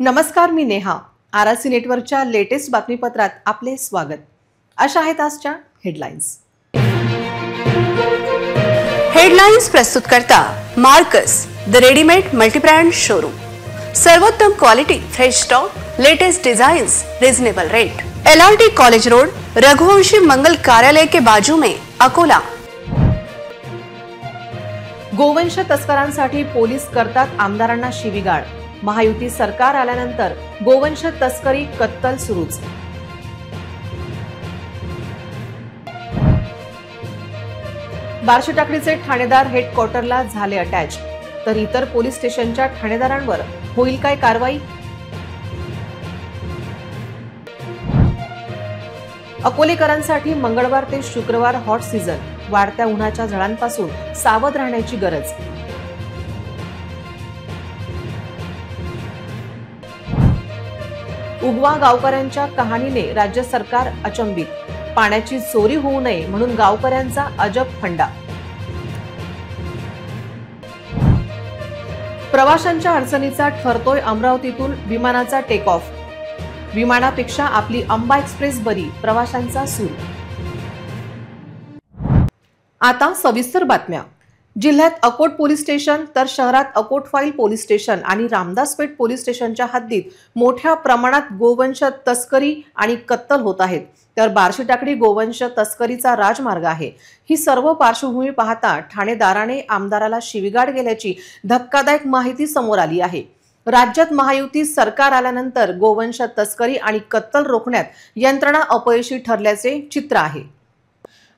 नमस्कार, मी नेहा. आरसी नेटवर्कच्या लेटेस्ट बातमीपत्रात आपले स्वागत. अशा आहेत आजच्या हेडलाईन्स. हेडलाईन्स प्रस्तुत करता Marcus the readymade multibrand showroom. सर्वोत्तम quality, fresh stock, latest designs, reasonable rate. LRT college road, Raghuvanshi Mangal Karyalay के बाजू में, अकोला. गोवंश तस्करांसाठी पोलीस करतात आमदारांना शिवीगाळ. महायुती सरकार आल्यानंतर गोवंश तस्करी कत्तल सुरूच. बार्शी टाकडीचे ठाणेदार हेडक्वार्टरला झाले अटॅच, तर इतर पोलीस स्टेशनच्या ठाणेदारांवर होईल काय कारवाई? अकोलेकरांसाठी मंगळवार ते शुक्रवार हॉट सीझन. वाढत्या उन्हाच्या झळांपासून सावध राहण्याची गरज. उगवा गावकऱ्यांच्या कहाणीने राज्य सरकार अचंबित. पाण्याची चोरी होऊ नये म्हणून गावकऱ्यांचा अजब फंडा. प्रवाशांच्या अडचणीचा ठरतोय अमरावतीतून विमानाचा टेक ऑफ. विमानापेक्षा आपली अंबा एक्सप्रेस बरी, प्रवाशांचा सूर. आता सविस्तर बातम्या. जिल्ह्यात अकोट पोलीस स्टेशन तर शहरात अकोट फाईल पोलीस स्टेशन आणि रामदासपेठ पोलीस स्टेशनच्या हद्दीत मोठ्या प्रमाणात गोवंश तस्करी आणि कत्तल होत आहेत. तर बार्शी टाकडी गोवंश तस्करीचा राजमार्ग आहे. ही सर्व पार्श्वभूमी पाहता ठाणेदाराने आमदाराला शिवीगाळ गेल्याची धक्कादायक माहिती समोर आली आहे. राज्यात महायुती सरकार आल्यानंतर गोवंश तस्करी आणि कत्तल रोखण्यात यंत्रणा अपयशी ठरल्याचे चित्र आहे.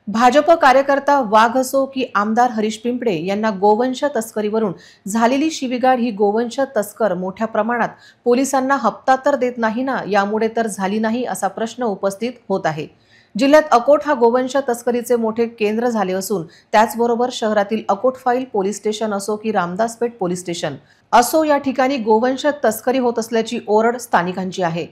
भाजप कार्यकर्ता वाघ असो की आमदार हरीश पिंपळे यांना गोवंश तस्करीवरून झालेली शिवीगाळ ही गोवंश तस्कर मोठ्या प्रमाणात पोलिसांना हप्ता तर देत नाही ना, यामुळे तर झाली नाही असा प्रश्न उपस्थित होत आहे. जिल्ह्यात अकोट हा गोवंश तस्करीचे मोठे केंद्र झाले असून त्याचबरोबर शहरातील अकोट फाईल पोलीस स्टेशन असो की रामदासपेठ पोलीस स्टेशन असो, या ठिकाणी गोवंश तस्करी होत असल्याची ओरड स्थानिकांची आहे.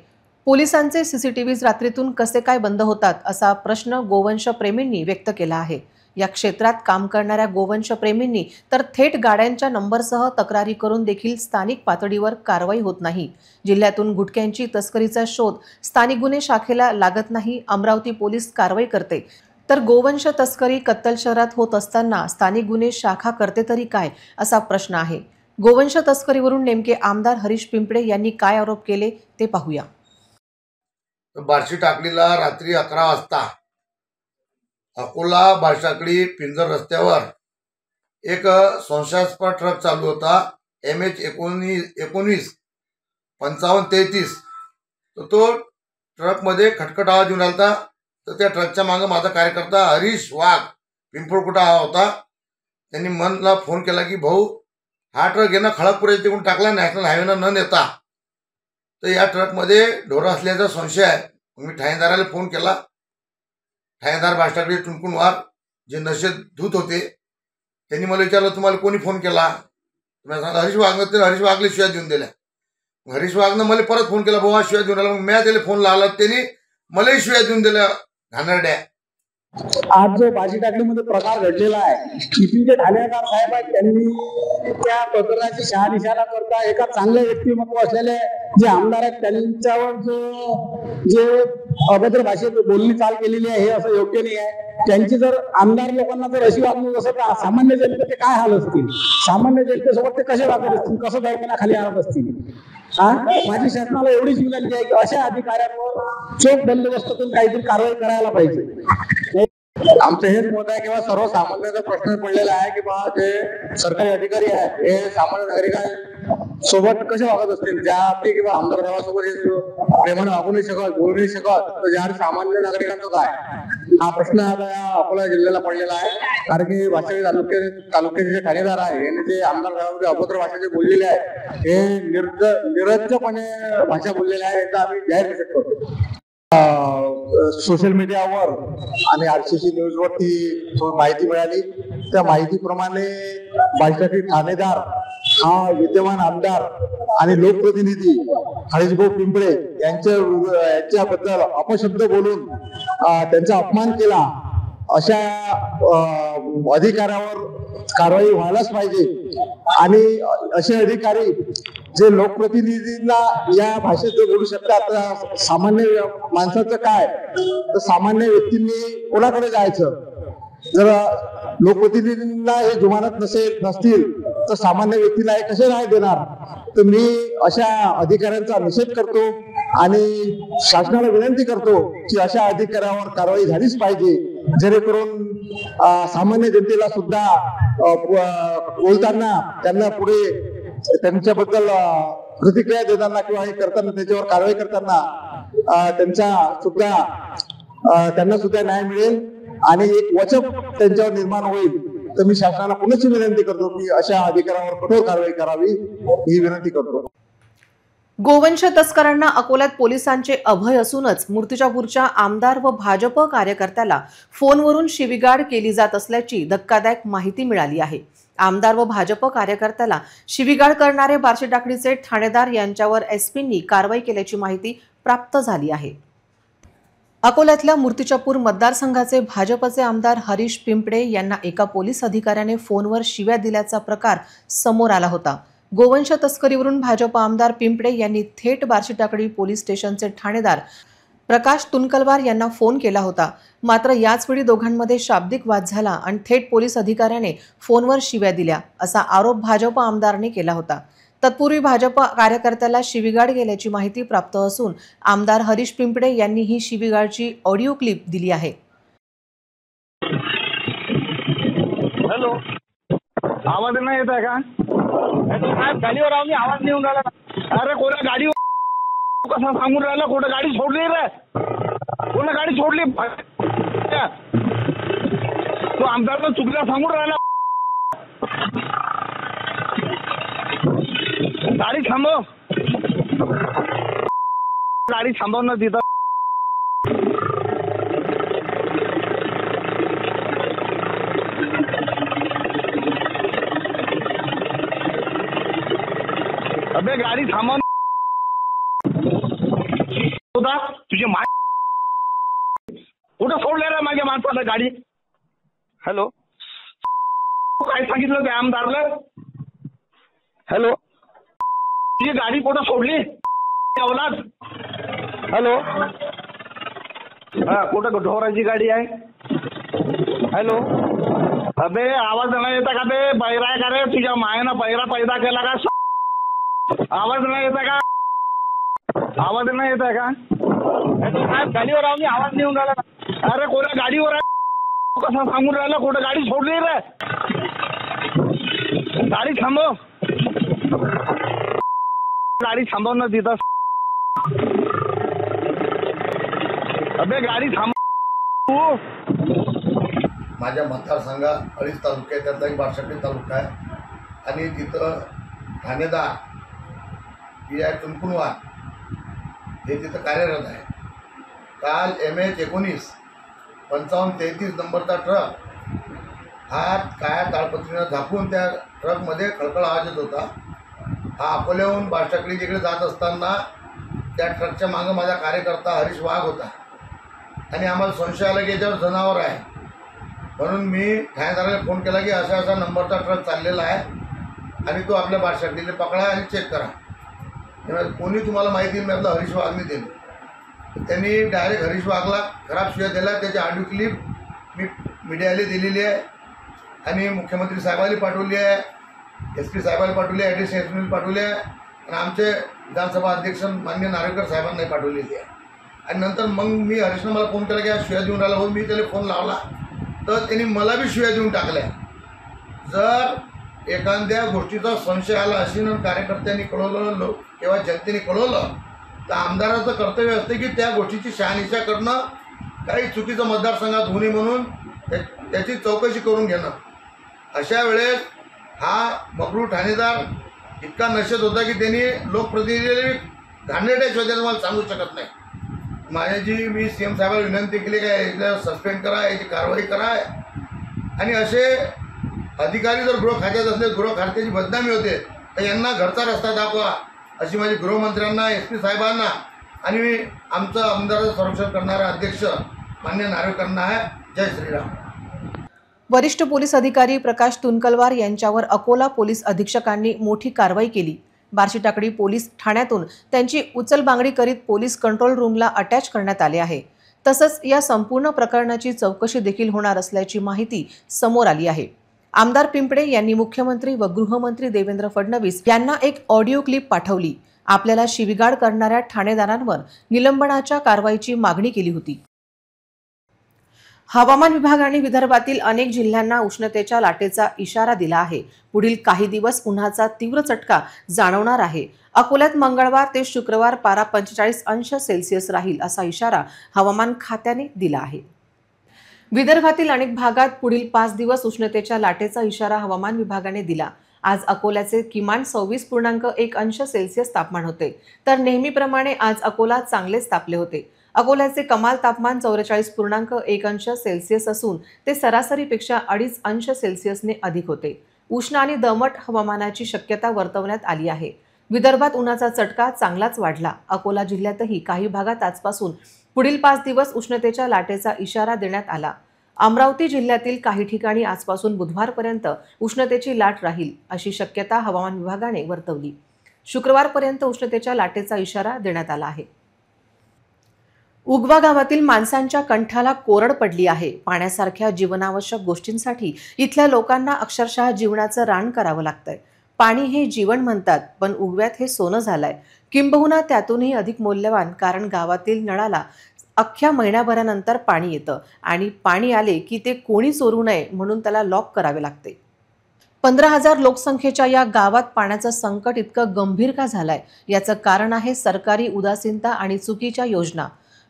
पोलिसांचे सीसीटीव्हीज रात्रीतून कसे काय बंद होतात असा प्रश्न गोवंश प्रेमींनी व्यक्त केला आहे. या क्षेत्रात काम करणाऱ्या गोवंश प्रेमींनी तर थेट गाड्यांच्या नंबरसह तक्रारी करून देखील स्थानिक पातळीवर कारवाई होत नाही. जिल्ह्यातून गुटख्यांची तस्करीचा शोध स्थानिक गुन्हे शाखेला लागत नाही. अमरावती पोलीस कारवाई करते, तर गोवंश तस्करी कत्तल शहरात होत असताना स्थानिक गुन्हे शाखा करते तरी काय, असा प्रश्न आहे. गोवंश तस्करीवरून नेमके आमदार हरीश पिंपळे यांनी काय आरोप केले ते पाहूया. बार्शी टाकडीला रात्री 11 वाजता अकोला बार्शी टाकडी पिंजर रस्त्यावर एक संशयास्पद ट्रक चालू होता. MH 19-55-33. तो ट्रक मध्ये खटखट आवाज येऊन आला. तर त्या ट्रकच्या मागे माझा कार्यकर्ता हरीश वाघ पिंपळकुटा होता. त्यांनी मनला फोन केला की भाऊ, हा ट्रक येणं खळगपूर तिकडून टाकला, नॅशनल हायवेनं न नेता. तर या ट्रकमध्ये ढोरं असल्याचा संशय आहे. मी ठाणेदाराला फोन केला. ठाणेदार बार्शी टुनकुनवार जे नशेत धूत होते, त्यांनी मला विचारलं तुम्हाला कोणी फोन केला? मी सांगितलं हरीश वाघनं. हरीश वाघले शिव्या देऊन दिल्या. हरीश वाघनं मला परत फोन केला, भाऊ शिव्या देऊन आला. मग मी त्याला फोन लावला, त्यांनी मलाही शिव्या देऊन दिल्या घाणरड्या. आज जो बार्शी टाकडीमध्ये प्रकार घडलेला आहे, जे ठाणेदार साहेब आहेत त्यांनी त्या प्रकरणाची शहानिशा करता एका चांगल्या व्यक्तिमत्व असलेले जे आमदार आहेत त्यांच्यावर जे अभद्र भाषेत बोलणी चाल केलेली आहे, हे असं योग्य नाही आहे. त्यांची जर आमदार लोकांना जर अशी वागणूक असेल तर सामान्य जनतेचे काय हाल असतील, सामान्य जनतेसोबत ते कसे वागत असतील, कसं दडपणाखाली आणत असतील. माझी शासनाला एवढीच विनंती आहे की अशा अधिकाऱ्यांवर चोख बंदोबस्तातून काहीतरी कारवाई करायला पाहिजे. आमचं हेच मत आहे किंवा सर्वसामान्यांचा प्रश्न पडलेला आहे की बा जे सरकारी अधिकारी आहेत हे सामान्य नागरिकांसोबत कसे वागत असतील, ज्या आपली किंवा आमदार गावासोबत प्रेमाने वागू नाही शकत, बोलू नाही शकत, तर ज्या सामान्य नागरिकांचं काय, हा प्रश्न आता या अकोला जिल्ह्याला पडलेला आहे. कारण की वाशिम तालुक्याचे जे ठाणेदार आहे यांनी जे आमदार गावामध्ये अभद्र भाषा जे बोललेले आहे हे निर्लज्जपणे भाषा बोललेले आहे, याचा आम्ही जाहीर निषेध करतो. सोशल मीडियावर आणि RCC न्यूज वरती माहिती मिळाली. त्या माहितीप्रमाणे बार्शी ठाणेदार हा विद्यमान आमदार आणि लोकप्रतिनिधी हरीशभाऊ पिंपळे यांच्याबद्दल अपशब्द बोलून त्यांचा अपमान केला. अशा अधिकाऱ्यावर कारवाई व्हायलाच पाहिजे आणि असे अधिकारी जे लोकप्रतिनिधींना या भाषेत जे बोलू शकतात, सामान्य माणसाचं काय, तर सामान्य व्यक्तींनी कोणाकडे जायचं? जर लोकप्रतिनिधींना हे जुमानत नसतील तर सामान्य व्यक्तीला हे कसे न्याय देणार? तर मी अशा अधिकाऱ्यांचा निषेध करतो आणि शासनाला विनंती करतो की अशा अधिकाऱ्यावर कारवाई झालीच पाहिजे, जेणेकरून सामान्य जनतेला सुद्धा बोलताना त्यांना पुढे त्यांच्याबद्दल प्रतिक्रिया देताना किंवा हे करताना त्याच्यावर कारवाई करताना त्यांना सुद्धा न्याय मिळेल आणि एक वचक त्यांच्यावर निर्माण होईल. तर मी शासनाला पुनश्च विनंती करतो की अशा अधिकाऱ्यांवर कठोर कारवाई करावी, ही विनंती करतो. गोवंश तस्करांना अकोल्यात पोलिसांचे अभय असूनच मूर्तिजापूरच्या आमदार व भाजप कार्यकर्त्याला फोनवरून शिवीगाळ केली जात असल्याची धक्कादायक माहिती मिळाली आहे. आमदार व भाजप कार्यकर्त्याला शिवीगाळ करणारे बार्शीटाकळीचे ठाणेदार यांच्यावर एसपींनी कारवाई केल्याची माहिती प्राप्त झाली आहे. अकोल्यातल्या मूर्तिजापूर मतदारसंघाचे भाजपचे आमदार हरीश पिंपळे यांना एका पोलीस अधिकाऱ्याने फोनवर शिव्या दिल्याचा प्रकार समोर आला होता. गोवंश तस्करीवरून भाजप आमदार पिंपळे यांनी थेट बार्शीटाकळी पोलीस स्टेशनचे ठाणेदार प्रकाश तुनकलवार यांना फोन केला होता. मात्र याचवेळी दोघांमध्ये शाब्दिक वाद झाला आणि थेट पोलीस अधिकाऱ्याने फोनवर शिव्या दिल्या असा आरोप भाजप आमदारांनी केला होता. तत्पूर्वी भाजप कार्यकर्त्याला शिवीगाळ केल्याची माहिती प्राप्त असून आमदार हरीश पिंपळे यांनी ही शिवीगाळची ऑडिओ क्लिप दिली आहे. हॅलो, आवाज नाही येत आहे का? गाडीवर आम्ही आवाज नेऊन राहिला. अरे कोणा गाडीवर कसा सांगून राहिला? कुठं गाडी सोडली रे? कोणा गाडी सोडली? तो आमदार चुकल्या सांगून राहिला. गाडी थांबव, गाडी थांबव ना तिथं. अबे गाडी थांबव तुझे मा कुठं सोडले रे माझ्या माणसाला गाडी? हॅलो, काय सांगितलं त्या आमदारला? हॅलो, तुझी गाडी कुठं सोडली? हॅलो, हा कुठं ढोराची गाडी आहे? हॅलो, अबे आवाज नाही येता का? बे बैरा आहे का रे? तुझ्या मायनं बैरा पैदा केला का? आवाज नाही येता का? आवाज नाही येत आहे का? गाडीवर आम्ही आवाज नेऊन राहिला. अरे कोणा गाडीवर आहे कसा सांगून राहिला? कुठं गाडी सोडली रे? गाडी थांबव, गाडी थांबव ना तिथं. अबे गाडी थांबव. माझ्या मतदारसंघात अडीच तालुके आहेत, त्यातला एक बार्शी तालुका आहे आणि तिथं ठाणेदार पी.आय. तुनकुलवार हे तिथं कार्यरत आहे. काल MH19 5533 नंबरचा ट्रक हात काळ्या ताळपत्रीनं झाकून त्या ट्रकमध्ये खळखळ आवाज येत होता. हा अकोल्याहून बार्शीटाकळीकडे जात असताना त्या ट्रकच्या मागं माझा कार्यकर्ता हरीश वाघ होता आणि आम्हाला संशय आला की याच्यावर जनावर आहे. म्हणून मी ठाणेदाराला फोन केला की असा असा नंबरचा ट्रक चाललेला आहे आणि तो आपल्या बार्शीटाकळीला पकडा आणि चेक करा. कोणी तुम्हाला माहिती मी आपला हरीश वाघने दिली. त्यांनी डायरेक्ट हरीश वाघला खराब शिव्या दिला. त्याची ऑडिओ क्लिप मी मीडियाला दिलेली आहे आणि मुख्यमंत्री साहेबांनी पाठवली आहे, SP साहेबांनी पाठवली आहे, ॲडिशनल एसपीने पाठवली आहे आणि आमचे विधानसभा अध्यक्ष माननीय नार्वेकर साहेबांनाही पाठवलेली आहे. आणि नंतर मग मी हरीशनं मला फोन केला की आज शिव्या देऊन राहिला. हो, मी त्याला फोन लावला तर त्यांनी मला बी शिव्या देऊन टाकल्या. जर एखाद्या गोष्टीचा संशय आला असेल कार्यकर्त्यांनी कळवलं किंवा जनतेने कळवलं तर आमदाराचं कर्तव्य असते की त्या गोष्टीची शहानिशा करणं, काही चुकीचं मतदारसंघात होऊ नये म्हणून त्याची चौकशी करून घेणं. अशा वेळेस हा मगरू ठाणेदार इतका नशेत होता की त्यांनी लोकप्रतिनिधीला घाणेरड्या शोधायला मला सांगू शकत नाही. माझ्याची मी CM साहेबांना विनंती केली काय याला सस्पेंड करा, याची कारवाई करा आणि असे अधिकारी जर गृह खात्यात असले, गृह खात्याची बदनामी होते तर यांना घरचा रस्ता दाखवा अशी माझी गृहमंत्र्यांना, SP साहेबांना आणि आमचं आमदाराचं संरक्षण करणारा अध्यक्ष माननीय नार्वेकरांना आहे. जय श्रीराम. वरिष्ठ पोलीस अधिकारी प्रकाश तुनकलवार यांच्यावर अकोला पोलीस अधीक्षकांनी मोठी कारवाई केली. बार्शी टाकळी पोलीस ठाण्यातून त्यांची उचलबांगडी करीत पोलीस कंट्रोल रूमला अटॅच करण्यात आले आहे। तसंच या संपूर्ण प्रकरणाची चौकशी देखील होणार असल्याची माहिती समोर आली आहे। आमदार पिंपळे यांनी मुख्यमंत्री व गृहमंत्री देवेंद्र फडणवीस यांना एक ऑडिओ क्लिप पाठवली। आपल्याला शिवीगाळ करणाऱ्या ठाणेदारांवर निलंबनाच्या कारवाईची मागणी केली होती। हवामान विभागाने विदर्भातील अनेक जिल्ह्यांना उष्णतेच्या लाटेचा इशारा दिला आहे। पुढील काही दिवस उन्हाचा तीव्र चटका जाणवणार आहे। अकोल्यात मंगळवार ते शुक्रवार पारा 45 अंश सेल्सिअस राहील असा इशारा हवामान खात्याने दिला आहे। विदर्भातील अनेक भागात पुढील 5 दिवस उष्णतेच्या लाटेचा इशारा हवामान विभागाने दिला। आज अकोल्याचे किमान 26.1 अंश सेल्सिअस तापमान होते, तर नेहमीप्रमाणे आज अकोला चांगलेच तापले होते। अकोल्याचे कमाल तापमान 44.1 अंश सेल्सिअस असून ते सरासरीपेक्षा 2.5 अंश सेल्सिअसने अधिक होते। उष्ण आणि दमट हवामानाची शक्यता वर्तवण्यात आली आहे। विदर्भात उन्हाचा चटका चांगलाच वाढला। अकोला जिल्ह्यातही काही भागात आजपासून पुढील 5 दिवस उष्णतेच्या लाटेचा इशारा देण्यात आला। अमरावती जिल्ह्यातील काही ठिकाणी आजपासून बुधवारपर्यंत उष्णतेची लाट राहील अशी शक्यता हवामान विभागाने वर्तवली। शुक्रवारपर्यंत उष्णतेच्या लाटेचा इशारा देण्यात आला आहे। उगवा गावातील माणसांच्या कंठाला कोरड पडली आहे। पाण्यासारख्या जीवनावश्यक गोष्टींसाठी इथल्या लोकांना अक्षरशः जीवनाचं रान करावं लागतंय। पाणी हे जीवन म्हणतात, पण उगव्यात हे सोनं झालंय, किंबहुना त्यातूनही अधिक मौल्यवान, कारण गावातील नळाला अख्ख्या महिन्याभरानंतर पाणी येतं आणि पाणी आले की ते कोणी चोरू नये म्हणून त्याला लॉक करावे लागते। 15,000 लोकसंख्येच्या या गावात पाण्याचं संकट इतकं गंभीर का झालंय? याचं कारण आहे सरकारी उदासीनता आणि चुकीच्या योजना।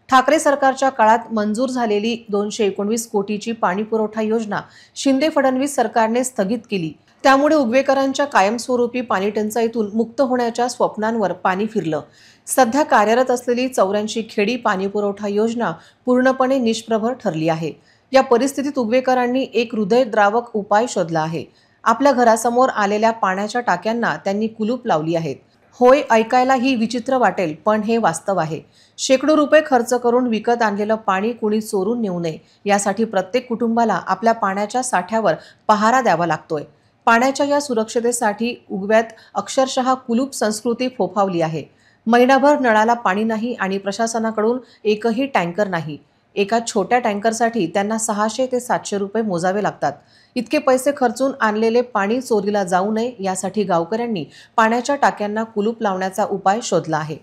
ठाकरे सरकारच्या काळात मंजूर झालेली 219 कोटीची पाणीपुरवठा योजना शिंदे फडणवीस सरकारने स्थगित केली। त्यामुळे उगवेकरांच्या कायमस्वरूपी पाणी टंचाईतून मुक्त होण्याच्या स्वप्नांवर पाणी फिरलं। सध्या कार्यरत असलेली 84 खेडी पाणीपुरवठा योजना पूर्णपणे निष्प्रभ ठरली आहे। या परिस्थितीत उगवेकरांनी एक हृदयद्रावक उपाय शोधला आहे। आपल्या घरासमोर आलेल्या पाण्याच्या टाक्यांना त्यांनी कुलूप लावली आहेत। होय, ऐकायला ही विचित्र वाटेल, पण हे वास्तव आहे। शेकडो रुपये खर्च करून विकत आणलेलं पाणी कुणी चोरून नेऊ नये यासाठी प्रत्येक कुटुंबाला आपल्या पाण्याच्या साठ्यावर पहारा द्यावा लागतोय। पाण्याच्या या सुरक्षतेसाठी उगव्यात अक्षरशः कुलूप संस्कृती फोफावली आहे। महिनाभर नळाला पाणी नाही आणि प्रशासनाकडून एकही टँकर नाही। एका छोट्या टँकरसाठी त्यांना 600 ते 700 रुपये मोजावे लागतात। इतके पैसे खर्चून आणलेले पाणी चोरीला जाऊ नये यासाठी गावकऱ्यांनी पाण्याच्या टाक्यांना कुलूप लावण्याचा उपाय शोधला आहे।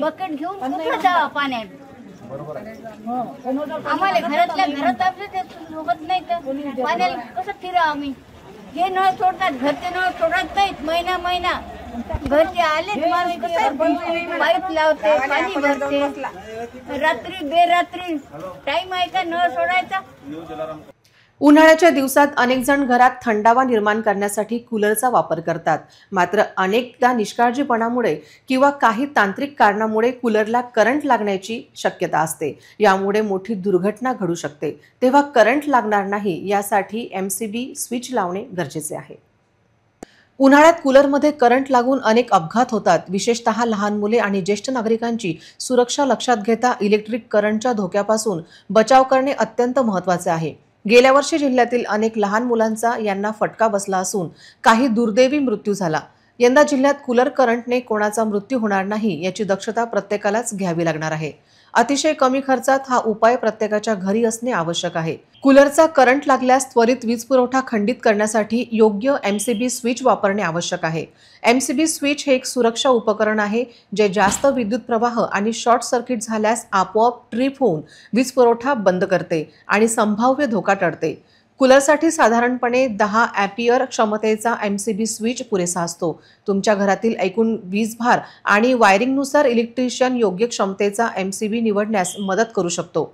बकेट घेऊन कुठं जावं पाण्यात? आम्हाला घरातल्या घरात आपले सोबत नाही तर पाण्याला कसं फिरावं आम्ही? हे नळ सोडतात, घरचे नळ सोडत नाहीत। महिना घरचे आले पाईप लावते, पाणी भरते, रात्री बेरात्री टाइम आहे का नळ सोडायचा? उन्हाळ्याच्या दिवसात अनेक जण घरात थंडावा निर्माण करण्यासाठी कूलरचा वापर करतात। मात्र अनेकदा निष्काळजीपणामुळे किंवा काही तांत्रिक कारणामुळे कूलरला करंट लागण्याची शक्यता असते। यामुळे मोठी दुर्घटना घडू शकते। तेव्हा करंट लागणार नाही यासाठी MCB स्विच लावणे गरजेचे आहे। उन्हाळ्यात कूलरमध्ये करंट लागून अनेक अपघात होतात। विशेषतः लहान मुले आणि ज्येष्ठ नागरिकांची सुरक्षा लक्षात घेता इलेक्ट्रिक करंटच्या धोक्यापासून बचाव करणे अत्यंत महत्त्वाचे आहे। गेल्या वर्षी जिल्ह्यातील अनेक लहान मुलांचा यांना फटका बसला असून काही दुर्दैवी मृत्यू झाला। यंदा जिल्ह्यात कूलर करंटने कोणाचा मृत्यू होणार नाही याची दक्षता प्रत्येकालाच घ्यावी लागणार आहे। अतिशय कमी खर्चात हा उपाय प्रत्येकाच्या घरी असणे आवश्यक आहे। कूलरचा करंट लागल्यास त्वरित वीज पुरवठा खंडित करण्यासाठी योग्य MCB स्विच वापरणे आवश्यक आहे। MCB स्विच हे एक सुरक्षा उपकरण आहे जे जास्त विद्युत प्रवाह आणि शॉर्ट सर्किट झाल्यास आपोआप ट्रिप होऊन वीज पुरवठा बंद करते आणि संभाव्य धोका टळते। कूलरसाठी साधारणपणे 10 अँपिअर क्षमतेचा MCB स्विच पुरेसा असतो। तुमच्या घरातील एकूण वीज भार आणि वायरिंगनुसार इलेक्ट्रिशियन योग्य क्षमतेचा MCB निवडण्यास मदत करू शकतो।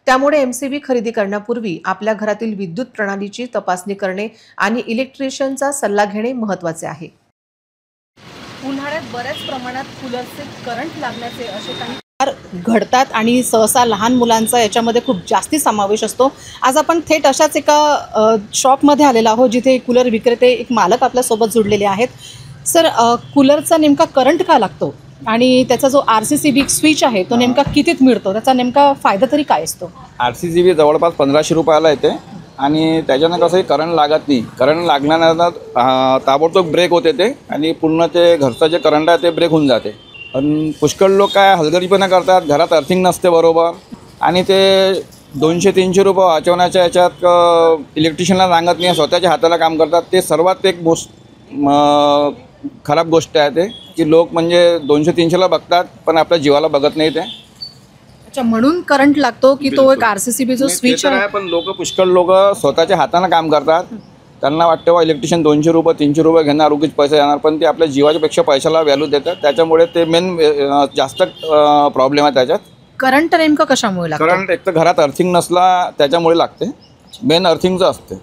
त्यामुळे MCB खरेदी करण्यापूर्वी आपल्या घरातील विद्युत प्रणालीची तपासणी करणे आणि इलेक्ट्रिशियनचा सल्ला घेणे महत्त्वाचे आहे। उन्हाळ्यात बऱ्याच प्रमाणात कूलरचे करंट लागण्याचे असे काही घडतात आणि सहसा लहान मुलांचा याच्यामध्ये खूप जास्ती समावेश असतो। आज आपण थेट अशाच एका शॉपमध्ये आलेलो आहोत जिथे कूलर विक्रेते एक मालक आपल्यासोबत जुडलेले आहेत। सर, कूलरचा नेमका करंट का लागतो? आणि त्याचा जो RCCB स्विच आहे तो नेमका कितीत मिळतो, त्याचा नेमका फायदा तरी काय असतो? RCCB जवळपास 1500 रुपयाला येते आणि त्याच्यानं कसंही करंट लागत नाही. करंट लागल्यानंतर ताबडतोब ब्रेक होते ते आणि पूर्ण ते घरचं जे करंट आहे ते ब्रेक होऊन जाते. पण पुष्कळ लोक काय हलगर्जीपणा करतात, घरात अर्थिंग नसते बरोबर आणि ते 200-300 रुपये वाचवण्याच्या याच्यात इलेक्ट्रिशियनला सांगत नाही, स्वतःच्या हाताला काम करतात. ते सर्वात एक खराब गोष्ट आहे ते, की लोक म्हणजे 200-300ला बघतात पण आपल्या जीवाला बघत नाही ते. अच्छा, म्हणून करंट लागतो की तो एक RCCB जो स्विच आहे. पण पुष्कळ लोक स्वतःच्या हाताने काम करतात. त्यांना वाटतं वा इलेक्ट्रिशियन 200 रुपये 300 रुपये घेणार, उगीच पैसे येणार, पण ते आपल्या जीवाच्या पेक्षा पैशाला व्हॅल्यू देतात. त्याच्यामुळे ते मेन जास्त प्रॉब्लेम आहे त्याच्यात. करंट नेमकं कशामुळे लागतं? करंट एक तर घरात अर्थिंग नसला त्याच्यामुळे लागते, मेन अर्थिंगचं असते.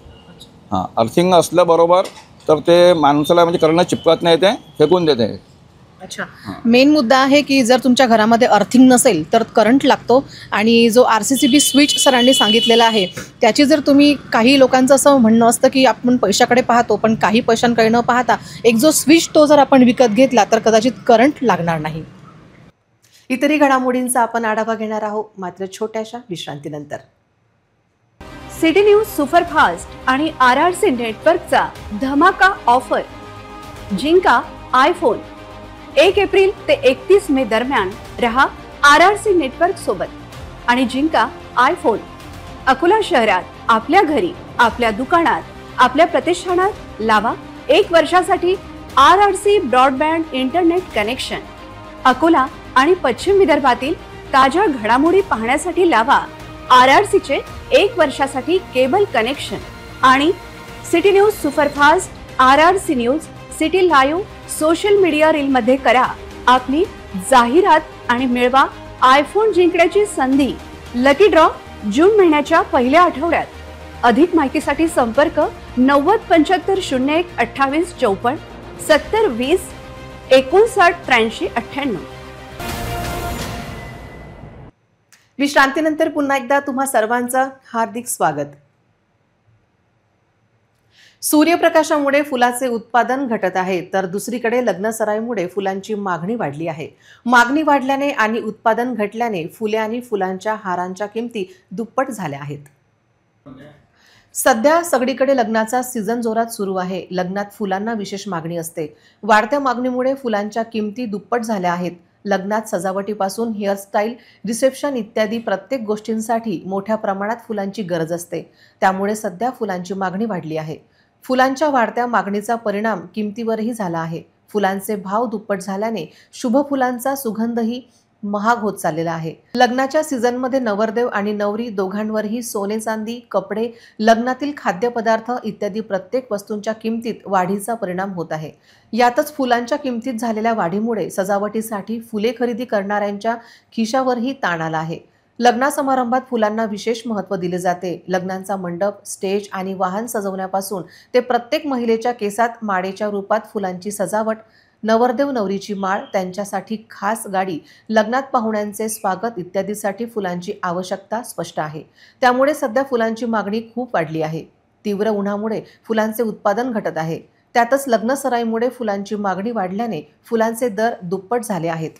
हां, अर्थिंग असलं बरोबर तर ते माणसाला म्हणजे करंट चिपकत नाही, ते फेकून देते. अच्छा, मेन मुद्दा आहे की जर तुमच्या घरामध्ये अर्थिंग नसेल तर करंट लागतो आणि जो RCCB स्विच सरांनी सांगितलेला आहे त्याची जर तुम्ही, काही लोकांचं असं म्हणणं असतं की आपण पैशाकडे पाहतो पण काही पैशांकडे न पाहता एक जो स्विच तो जर आपण विकत घेतला तर कदाचित करंट लागणार नाही. इतरही घडामोडींचा आपण आढावा घेणार आहोत मात्र छोट्याशा विश्रांतीनंतर. सिटी न्यूज सुपरफास्ट आणि RRC नेटवर्कचा धमाका ऑफर. जिंका आयफोन. 1 एप्रिल ते 31 मे दरम्यान रहा RRC नेटवर्क सोबत आणि जिंका आयफोन. अकोला शहरात, आपल्या घरी, आपल्या दुकानात, आपल्या प्रतिष्ठानात लावा 1 वर्षासाठी RRC broadband internet connection. Akola आणि पश्चिम विदर्भातील ताज्या घडामोडी पाहण्यासाठी लावा RRCचे 1 वर्षासाठी केबल कनेक्शन. आणि city news superfast, RRC news, city live social media रीलमध्ये करा आपली जाहिरात आणि मिळवा आयफोन जिंकण्याची संधी. लकी ड्रॉ जून महिन्याच्या पहिल्या आठवड्यात. अधिक माहितीसाठी संपर्क 907501 28 54 70 20 59 83 98. विश्रांतीनंतर पुन्हा एकदा तुम्हा सर्वांचं हार्दिक स्वागत. सूर्यप्रकाशामुळे फुलाचे उत्पादन घटत आहे तर दुसरीकडे लग्नसराईमुळे फुलांची मागणी वाढली आहे. मागणी वाढल्याने आणि उत्पादन घटल्याने फुले आणि फुलांच्या हारांच्या किमती दुप्पट झाल्या आहेत. सध्या सगळीकडे लग्नाचा सीझन जोरात सुरू आहे. लग्नात फुलांना विशेष मागणी असते. वाढत्या मागणीमुळे फुलांच्या किमती दुप्पट झाल्या आहेत. लग्नात सजावटीपासून हेअरस्टाईल, रिसेप्शन इत्यादी प्रत्येक गोष्टींसाठी मोठ्या प्रमाणात फुलांची गरज असते. त्यामुळे सध्या फुलांची मागणी वाढली आहे. फुलांच्या वाढत्या मागणीचा परिणाम किमतीवरही झाला आहे. फुलांचे भाव दुप्पट झाल्याने शुभ फुलांचा सुगंधही महाग होत चाललेला आहे. लग्नाच्या सीझनमध्ये नवरदेव आणि नवरी दोघांवरही सोने चांदी, कपडे, लग्नातील खाद्यपदार्थ इत्यादी प्रत्येक वस्तूंच्या किमतीत वाढीचा परिणाम होत आहे. यातच फुलांच्या किमतीत झालेल्या वाढीमुळे सजावटीसाठी फुले खरेदी करणाऱ्यांच्या खिशावरही ताण आला आहे. लग्न समारंभात फुलांना विशेष महत्त्व दिले जाते. लग्नांचा मंडप, स्टेज आणि वाहन सजवण्यापासून ते प्रत्येक महिलेच्या केसात माळेच्या रूपात फुलांची सजावट, नवरदेव नवरीची माळ, त्यांच्यासाठी खास गाडी, लग्नात पाहुण्यांचे स्वागत इत्यादीसाठी फुलांची आवश्यकता स्पष्ट आहे. त्यामुळे सध्या फुलांची मागणी खूप वाढली आहे. तीव्र उन्हामुळे फुलांचे उत्पादन घटत आहे. त्यातच लग्नसराईमुळे फुलांची मागणी वाढल्याने फुलांचे दर दुप्पट झाले आहेत.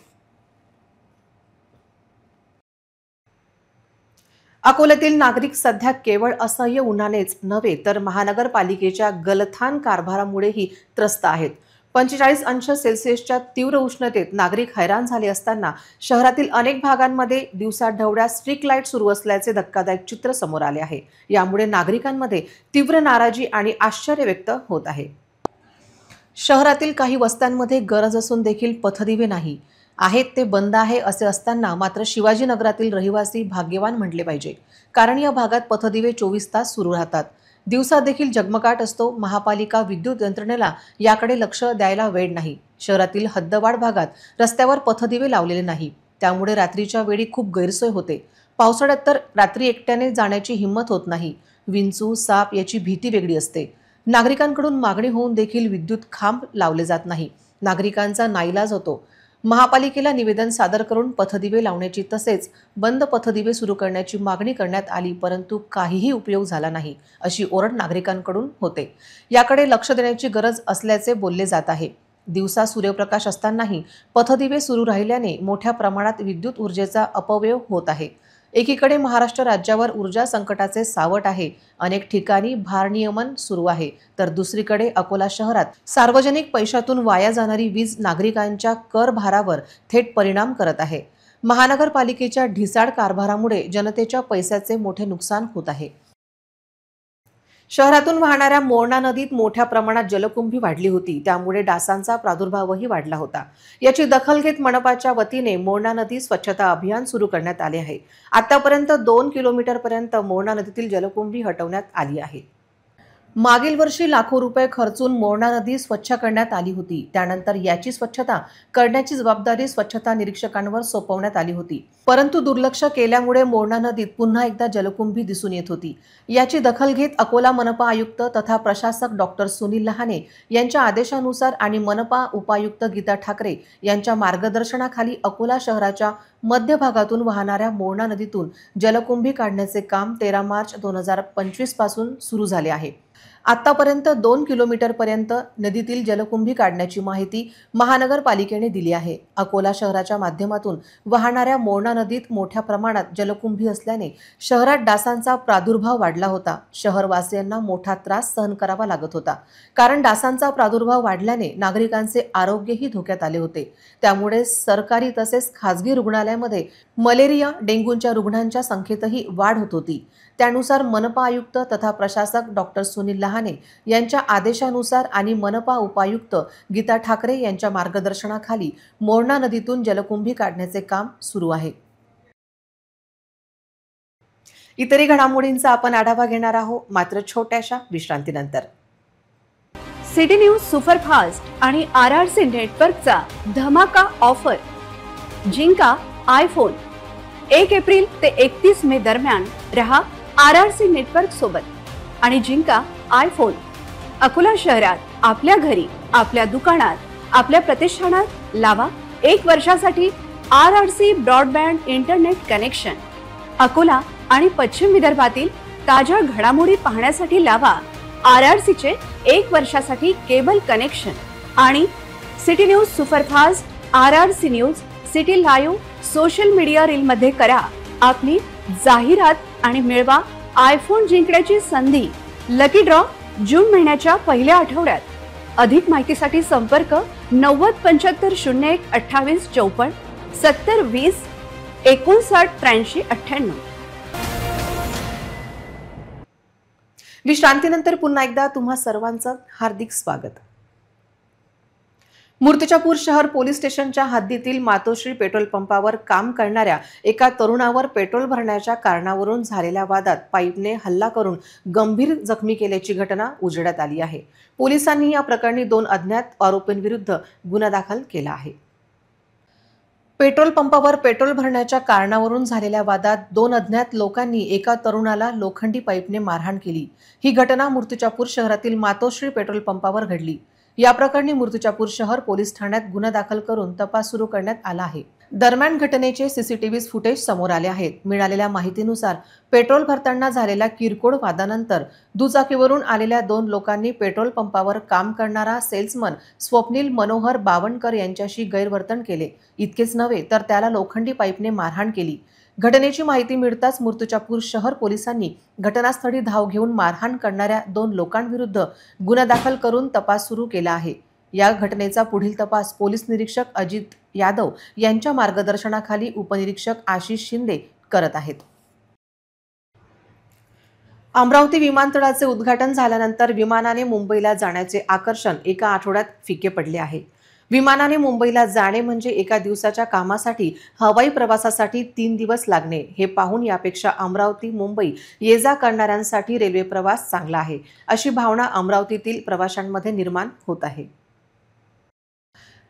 अकोल्यातील नागरिक सध्या केवळ असह्य उन्हानेच नव्हे तर महानगरपालिकेच्या गलथान कारभारामुळेही त्रस्त आहेत. 45 अंश सेल्सिअसच्या तीव्र उष्णतेत नागरिक हैराण झाले असताना शहरातील अनेक भागांमध्ये दिवसाढवळ्या स्ट्रीट लाईट सुरू असल्याचे धक्कादायक चित्र समोर आले आहे. यामुळे नागरिकांमध्ये तीव्र नाराजी आणि आश्चर्य व्यक्त होत आहे. शहरातील काही वस्त्यांमध्ये गरज असून देखील पथदिवे नाही आहेत, ते बंद आहे असे असताना मात्र शिवाजीनगरातील रहिवासी भाग्यवान म्हटले पाहिजे. कारण या भागात पथदिवे 24 तास सुरू राहतात. दिवसा देखील जगमगाट असतो. महापालिका विद्युत यंत्रणेला याकडे लक्ष द्यायला वेळ नाही. शहरातील हद्दवाढ भागात रस्त्यावर पथदिवे लावलेले नाही. त्यामुळे रात्रीच्या वेळी खूप गैरसोय होते. पावसाळ्यात तर रात्री एकट्याने जाण्याची हिंमत होत नाही. विंचू, साप याची भीती वेगळी असते. नागरिकांकडून मागणी होऊन देखील विद्युत खांब लावले जात नाही. नागरिकांचा नाईलाज होतो. महापालिकेला निवेदन सादर करून पथदिवे लावण्याची तसेच बंद पथदिवे सुरू करण्याची मागणी करण्यात आली, परंतु काहीही उपयोग झाला नाही अशी ओरड नागरिकांकडून होते. याकडे लक्ष देण्याची गरज असल्याचे बोलले जात आहे. दिवसा सूर्यप्रकाश असतानाही पथदिवे सुरू राहिल्याने मोठ्या प्रमाणात विद्युत ऊर्जेचा अपव्यय होत आहे. एकीकडे महाराष्ट्र राज्यावर ऊर्जा संकटाचे सावट आहे. अनेक ठिकाणी भारनियमन सुरू आहे, तर दुसरीकडे अकोला शहरात सार्वजनिक पैशातून वाया जाणारी वीज नागरिकांच्या कर भारावर थेट परिणाम करत आहे. महानगरपालिकेच्या ढिसाळ कारभारामुळे जनतेच्या पैशाचे मोठे नुकसान होत आहे. शहरातून वाहणाऱ्या मोरणा नदीत मोठ्या प्रमाणात जलकुंभी वाढली होती, त्यामुळे डासांचा प्रादुर्भावही वाढला होता. याची दखल घेत मनपाच्या वतीने मोरणा नदी स्वच्छता अभियान सुरू करण्यात आले आहे. आतापर्यंत 2 किलोमीटरपर्यंत मोरणा नदीतील जलकुंभी हटवण्यात आली आहे. मागील वर्षी लाखो रुपये खर्चून मोरणा नदी स्वच्छ करण्यात आली होती. त्यानंतर याची स्वच्छता करण्याची जबाबदारी स्वच्छता निरीक्षकांवर सोपवण्यात आली होती, परंतु दुर्लक्ष केल्यामुळे मोरणा नदीत पुन्हा एकदा जलकुंभी दिसून येत होती. याची दखल घेत अकोला मनपा आयुक्त तथा प्रशासक डॉक्टर सुनील लहाने यांच्या आदेशानुसार आणि मनपा उपायुक्त गीता ठाकरे यांच्या मार्गदर्शनाखाली अकोला शहराच्या मध्य भागातून वाहणाऱ्या मोरणा नदीतून जलकुंभी काढण्याचे काम 13 मार्च 2025 पासून सुरू झाले आहे. आतापर्यंत 2 किलोमीटरपर्यंत नदीतील जलकुंभी काढण्याची माहिती महानगरपालिकेने दिली आहे. अकोला शहराच्या माध्यमातून वाहणाऱ्या मोरणा नदीत मोठ्या प्रमाणात जलकुंभी असल्याने शहरात डासांचा प्रादुर्भाव वाढला होता. शहरवासियांना मोठा त्रास सहन करावा लागत होता, कारण डासांचा प्रादुर्भाव वाढल्याने नागरिकांचे आरोग्यही धोक्यात आले होते. त्यामुळे सरकारी तसेच खासगी रुग्णालयामध्ये मलेरिया, डेंग्यूच्या रुग्णांच्या संख्येतही वाढ होत होती. त्यानुसार मनपा आयुक्त तथा प्रशासक डॉक्टर सुनील लहाने यांच्या आदेशानुसार आणि मनपा उपायुक्त गीता ठाकरे यांच्या मार्गदर्शनाखाली मोरणा नदीतून जलकुंभी काढण्याचे काम सुरू आहे. इतरही घडामोडींचा आपण आढावा घेणार आहोत, मात्र छोट्याशा विश्रांतीनंतर. सिटी न्यूज सुपरफास्ट आणि RRC नेटवर्कचा धमाका ऑफर. जिंका आयफोन. 1 एप्रिल ते 31 मे दरम्यान रहा RRC नेटवर्क सोबत आणि जिंका आयफोन. अकोला शहरात, आपल्या घरी, आपल्या दुकानात, आपल्या प्रतिष्ठानात लावा 1 वर्षासाठी RRC broadband internet connection. Akola आणि पश्चिम विदर्भातील ताज्या घडामोडी पाहण्यासाठी लावा RRC चे 1 वर्षासाठी केबल कनेक्शन. आणि city news superfast, RRC news, city live social media reel मध्ये करा आपली जाहिरात आणि मिळवा आयफोन जिंकण्याची संधी. लकी ड्रॉ जून महिन्याच्या पहिल्या आठवड्यात. अधिक माहितीसाठी संपर्क 90 75 01 28 54 70 20 59 83 98. विश्रांतीनंतर पुन्हा एकदा तुम्हा सर्वांचं हार्दिक स्वागत. मूर्तिजापूर शहर पोलीस स्टेशनच्या हद्दीतील मातोश्री पेट्रोल पंपावर काम करणाऱ्या एका तरुणावर पेट्रोल भरण्याच्या कारणावरून झालेल्या वादात पाईपने हल्ला करून गंभीर जखमी केल्याची घटना उजेडात आली आहे. पोलिसांनी या प्रकरणी 2 अज्ञात आरोपींविरुद्ध गुन्हा दाखल केला आहे. पेट्रोल पंपावर पेट्रोल भरण्याच्या कारणावरून झालेल्या वादात 2 अज्ञात लोकांनी एका तरुणाला लोखंडी पाईपने मारहाण केली. ही घटना मूर्तिजापूर शहरातील मातोश्री पेट्रोल पंपावर घडली. या प्रकरणी मूर्तिजापूर शहर पोलीस ठाण्यात गुन्हा दाखल करून तपास सुरू करण्यात आला आहे. दरम्यान घटनेचे सीसीटीव्ही फुटेज समोर आले आहेत. मिळालेल्या माहितीनुसार पेट्रोल भरताना झालेल्या किरकोळ वादानंतर दुचाकीवरून आलेल्या 2 लोकांनी पेट्रोल पंपावर काम करणारा सेल्समन स्वप्नील मनोहर बावणकर यांच्याशी गैरवर्तन केले. इतकेच नव्हे तर त्याला लोखंडी पाईपने मारहाण केली. घटनेची माहिती मिळताच मूर्तिजापूर शहर पोलिसांनी घटनास्थळी धाव घेऊन मारहाण करणाऱ्या 2 लोकांविरुद्ध गुन्हा दाखल करून तपास सुरू केला आहे. या घटनेचा पुढील तपास पोलीस निरीक्षक अजित यादव यांच्या मार्गदर्शनाखाली उपनिरीक्षक आशिष शिंदे करत आहेत. अमरावती विमानतळाचे उद्घाटन झाल्यानंतर विमानाने मुंबईला जाण्याचे आकर्षण एका आठवड्यात फिके पडले आहे. विमानाने मुंबईला जाणे म्हणजे एका दिवसाच्या कामासाठी हवाई प्रवासासाठी 3 दिवस लागणे. हे पाहून यापेक्षा अमरावती मुंबई ये जा करणाऱ्यांसाठी रेल्वे प्रवास चांगला आहे, अशी भावना अमरावतीतील प्रवाशांमध्ये निर्माण होत आहे.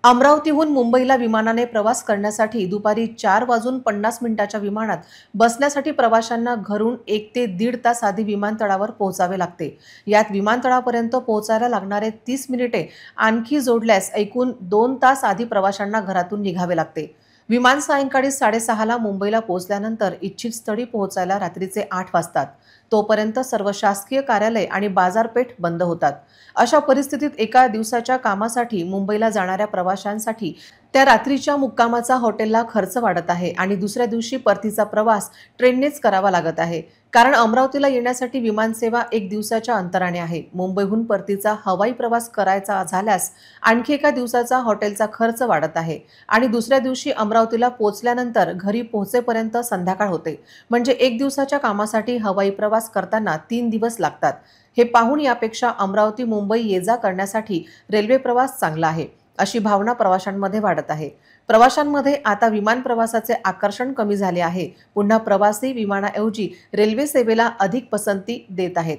अमरावतीहून मुंबईला विमानाने प्रवास करण्यासाठी दुपारी 4:50 विमानात बसण्यासाठी प्रवाशांना घरून 1 ते 1.5 तास आधी विमानतळावर पोहोचावे लागते. यात विमानतळापर्यंत पोहोचायला लागणारे 30 मिनिटे आणखी जोडल्यास एकूण 2 तास आधी प्रवाशांना घरातून निघावे लागते. विमान सायंकाळी 6:30ला मुंबईला पोहोचल्यानंतर इच्छित स्थळी पोहोचायला रात्रीचे 8 वाजतात. तोपर्यंत सर्व शासकीय कार्यालय आणि बाजारपेठ बंद होतात. अशा परिस्थितीत एका दिवसाच्या कामासाठी मुंबईला जाणाऱ्या प्रवाशांसाठी त्या रात्रीच्या मुक्कामाचा हॉटेलला खर्च वाढत आहे आणि दुसऱ्या दिवशी परतीचा प्रवास ट्रेननेच करावा लागत आहे. कारण अमरावतीला येण्यासाठी विमानसेवा एक दिवसाच्या अंतराने आहे. मुंबईहून परतीचा हवाई प्रवास करायचा झाल्यास आणखी एका दिवसाचा हॉटेलचा खर्च वाढत आहे आणि दुसऱ्या दिवशी अमरावतीला पोहोचल्यानंतर घरी पोहोचेपर्यंत संध्याकाळ होते. म्हणजे एक दिवसाच्या कामासाठी हवाई प्रवास करताना 3 दिवस लागतात. हे पाहून यापेक्षा अमरावती मुंबई ये-जा करण्यासाठी रेल्वे प्रवास चांगला आहे अशी भावना प्रवाशांमध्ये वाढत आहे. प्रवाशांमध्ये आता विमान प्रवासाचे आकर्षण कमी झाले आहे. पुन्हा प्रवासी विमानाऐवजी रेल्वे सेवेला अधिक पसंती देत आहेत.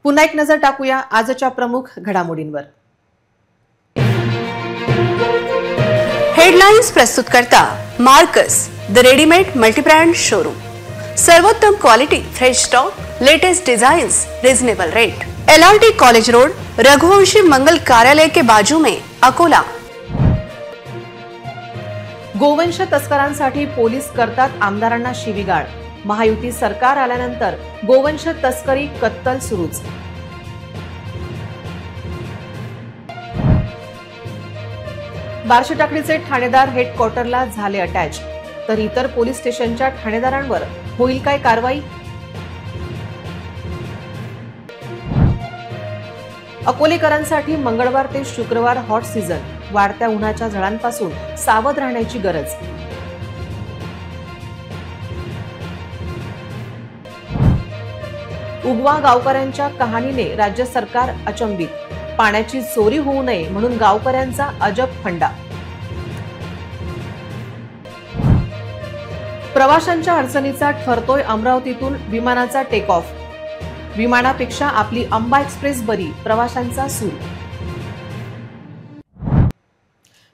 पुन्हा एक नजर टाकूया आजच्या प्रमुख घडामोडींवर. हेडलाइन्स प्रस्तुत करता Marcus the readymade multibrand showroom. सर्वोत्तम quality, fresh stock, latest designs, reasonable rate. LRT college road, Raghuvanshi Mangal Karyalay के बाजू में, अकोला. गोवंश तस्करांसाठी पोलीस करतात आमदारांना शिवीगाळ. महायुती सरकार आल्यानंतर गोवंश तस्करी कत्तल सुरूच. बार्शी टाकडीचे ठाणेदार हेडक्वार्टरला झाले अटॅच, तर इतर पोलीस स्टेशनच्या ठाणेदारांवर होईल काय कारवाई? अकोलेकरांसाठी मंगळवार ते शुक्रवार हॉट सीझन. वाढत्या उन्हाच्या झळांपासून सावध राहण्याची गरज. उगवा गावकऱ्यांच्या कहाणीने राज्य सरकार अचंबित. पाण्याची चोरी होऊ नये म्हणून गावकऱ्यांचा अजब फंडा. प्रवाशांच्या अडचणीचा ठरतोय अमरावतीतून विमानाचा टेक ऑफ. विमानापेक्षा आपली अंबा एक्सप्रेस बरी, प्रवाशांचा सूर.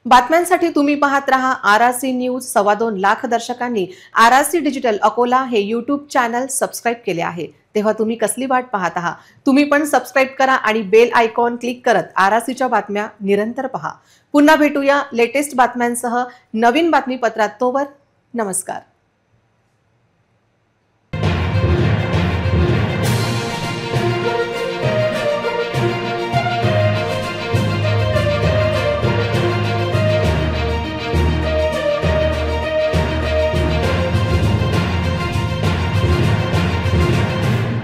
बातम्यांसाठी तुम्ही पाहत रहा RRC न्यूज. 2.25 लाख दर्शकांनी RRC डिजिटल अकोला हे YouTube चॅनल सबस्क्राईब केले आहे. तेव्हा तुम्ही कसली वाट पाहत आहात? तुम्ही पण सबस्क्राईब करा आणि बेल आयकॉन क्लिक करत RRCच्या बातम्या निरंतर पहा. पुन्हा भेटूया लेटेस्ट बातम्यांसह नवीन बातमीपत्रात. तोवर नमस्कार.